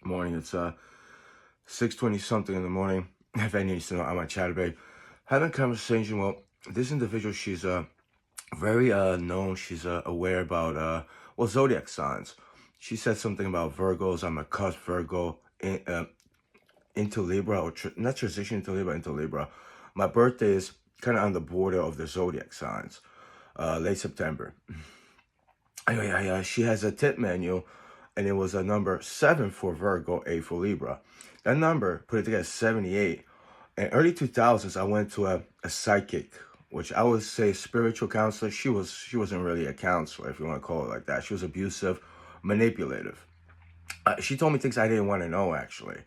Morning. It's 6:20 something in the morning. If any needs to know, I'm on Chatterbait. Having a conversation. Well, this individual, she's very known. She's aware about zodiac signs. She said something about Virgos. I'm a cusp Virgo into Libra, or not transition into Libra, into Libra. My birthday is kind of on the border of the zodiac signs. Late September. Anyway, she has a tip menu, and it was a number 7 for Virgo, 8 for Libra. That number, put it together, 78. In early 2000s, I went to a psychic, which I would say spiritual counselor. She wasn't really a counselor, if you want to call it like that. She was abusive, manipulative. She told me things I didn't want to know, actually.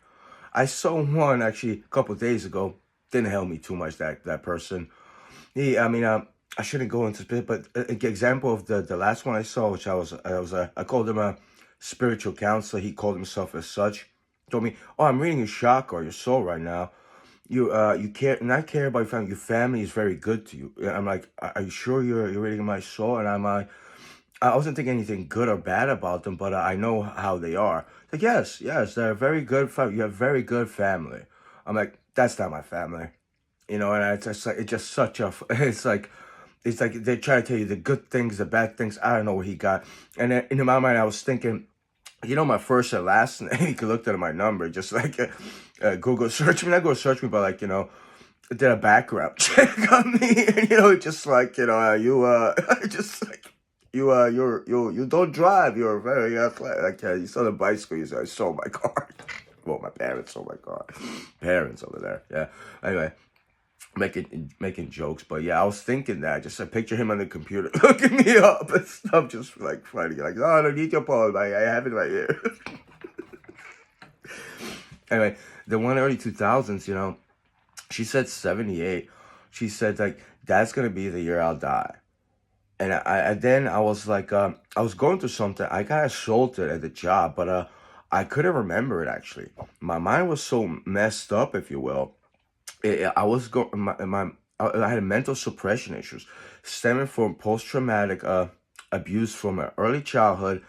I saw one, actually, a couple of days ago. Didn't help me too much, that person. I shouldn't go into it, but an example of the last one I saw, which I called him a spiritual counselor. He called himself as such. Told me, "Oh, I'm reading your chakra, your soul right now. You care, not care about your family. Your family is very good to you." And I'm like, "Are you sure you're reading my soul?" And I'm like, I wasn't thinking anything good or bad about them, but I know how they are. Like, yes, they're very good. You have very good family. I'm like, that's not my family, and it's just such a. It's like they try to tell you the good things, the bad things. I don't know what he got. And then in my mind, I was thinking, my first and last name. You could look at my number, just like Google search me. Not Google search me, but did a background check on me. And just like just like you don't drive. You're very athletic. Like you saw the bicycle. You said I sold my car. Well, my parents sold my car. Parents over there. Yeah. Anyway, making jokes, but yeah, I was thinking that. Just I picture him on the computer looking me up and stuff, just like fighting, like, "Oh, I don't need your phone. I have it right here." Anyway, the one early 2000s, she said 78. She said like that's gonna be the year I'll die. And then I was like, I was going through something. I got assaulted at the job, but I couldn't remember it actually. My mind was so messed up, if you will. I was going I had mental suppression issues stemming from post-traumatic abuse from an early childhood,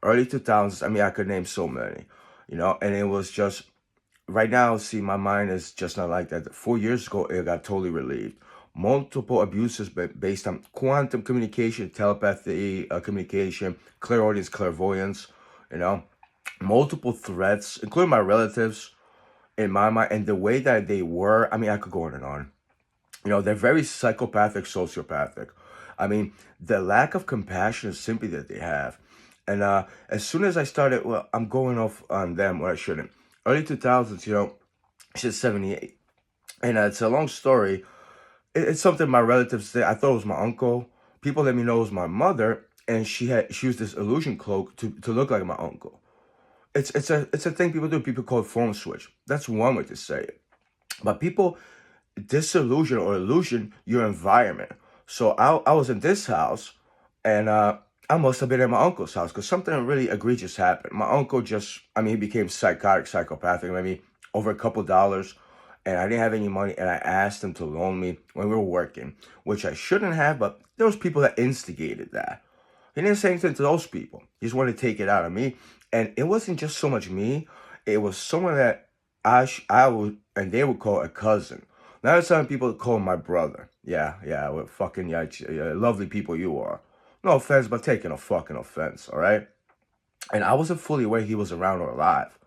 early 2000s. I mean, I could name so many, and it was just right now. See, my mind is just not like that. 4 years ago, it got totally relieved. Multiple abuses based on quantum communication, telepathy, communication, clairaudience, clairvoyance, you know, multiple threats, including my relatives, in my mind, and the way that they were. I mean, I could go on and on. They're very psychopathic, sociopathic. I mean, the lack of compassion and sympathy that they have. And as soon as I started, well, I'm going off on them where I shouldn't. Early 2000s, she's 78. And it's a long story. It's something my relatives did. I thought it was my uncle. People let me know it was my mother. And she used this illusion cloak to look like my uncle. It's a thing people do. People call it phone switch. That's one way to say it. But people disillusion or illusion your environment. So I was in this house, and I must have been in my uncle's house because something really egregious happened. My uncle he became psychotic, psychopathic, maybe over a couple dollars, and I didn't have any money, and I asked him to loan me when we were working, which I shouldn't have, but there was people that instigated that. He didn't say anything to those people. He just wanted to take it out of me, and it wasn't just so much me. It was someone that I would, and they would call a cousin. Now there's some people call my brother. Yeah, what fucking lovely people you are. No offense, but taking a fucking offense, all right? And I wasn't fully aware he was around or alive.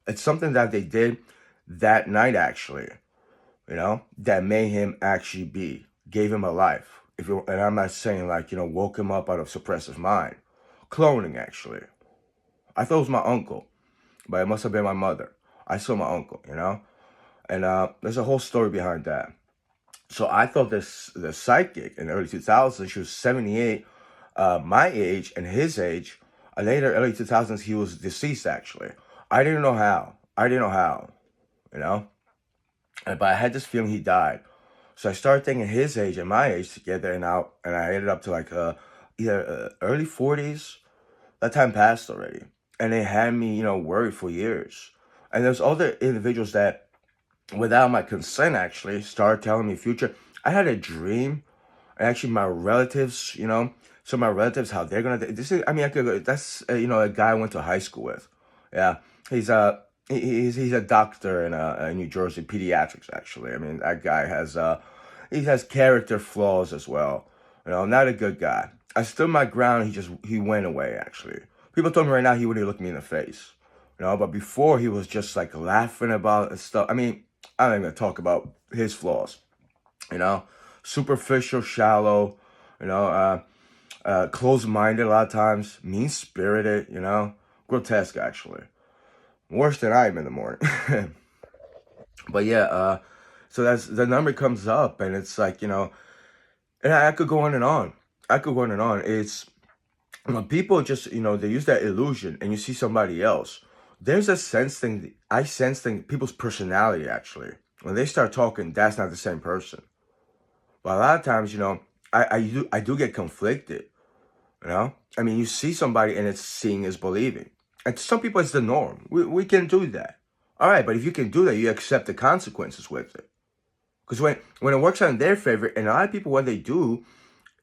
It's something that they did that night, actually, that made him actually gave him a life. And I'm not saying woke him up out of suppressive mind. Cloning, actually. I thought it was my uncle, but it must have been my mother. I saw my uncle, and there's a whole story behind that. So I thought the psychic in the early 2000s, she was 78, my age and his age. Later, early 2000s, he was deceased, actually. I didn't know how. You know? But I had this feeling he died. So I started thinking his age and my age together, and I ended up to either early 40s. That time passed already. And they had me, worried for years. And there's other individuals that, without my consent, actually started telling me future. I had a dream, and actually my relatives, so my relatives, how they're gonna. This is, I mean, I could. That's a guy I went to high school with. Yeah, he's a doctor in New Jersey, pediatrics. Actually, I mean that guy has he has character flaws as well. You know, not a good guy. I stood my ground. He went away. Actually, people told me right now he wouldn't look me in the face. You know, but before he was just like laughing about stuff. I mean, I'm not even gonna talk about his flaws. You know, superficial, shallow. You know, closed-minded a lot of times, mean-spirited. You know, grotesque actually. Worse than I am in the morning. But yeah, so that's the number comes up, and it's like, and I could go on and on. I could go on and on. It's when people just, they use that illusion, and you see somebody else. There's a sense thing. I sense thing. People's personality actually. When they start talking, that's not the same person. But a lot of times, I do get conflicted. I mean, you see somebody, and it's seeing is believing. And to some people, it's the norm. We can do that. All right, but if you can do that, you accept the consequences with it. Because when it works out in their favor, and a lot of people, when they do,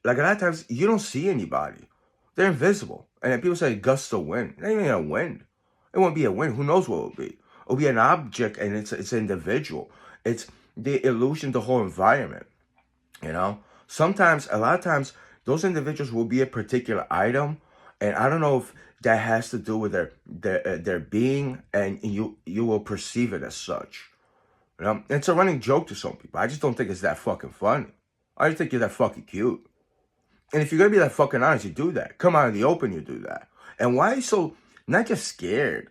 like a lot of times, you don't see anybody. They're invisible. And then people say gust of wind. It ain't even a wind. It won't be a wind. Who knows what it'll be? It'll be an object, and it's an individual. It's the illusion, the whole environment. Sometimes, a lot of times, those individuals will be a particular item, and I don't know if that has to do with their being, and you will perceive it as such. It's a running joke to some people. I just don't think it's that fucking funny. I just think you're that fucking cute. And if you're gonna be that fucking honest, you do that. Come out in the open, you do that. And why are you so not just scared?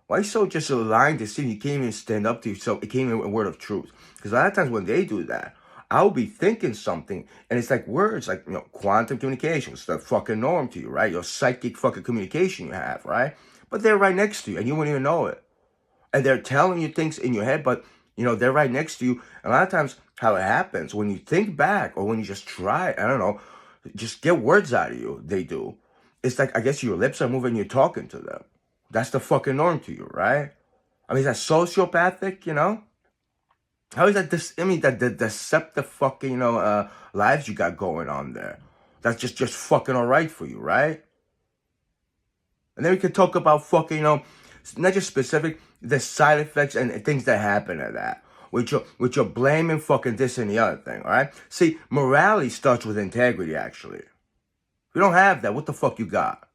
Why are you so just aligned to see you can't even stand up to yourself? It can't even a word of truth. Because a lot of times when they do that, I'll be thinking something, and it's like words, like quantum communication. It's the fucking norm to you, right? Your psychic fucking communication you have, right? But they're right next to you, and you wouldn't even know it. And they're telling you things in your head, but they're right next to you. A lot of times, how it happens when you think back, or when you just try, I don't know, just get words out of you. They do. It's like, I guess your lips are moving, you're talking to them. That's the fucking norm to you, right? I mean, is that sociopathic? How is that this? I mean, that the deceptive fucking lives you got going on there. That's just fucking all right for you, right? And then we can talk about fucking not just specific the side effects and things that happen to that. With your blaming fucking this and the other thing, all right? See, morality starts with integrity. Actually, if you don't have that, what the fuck you got?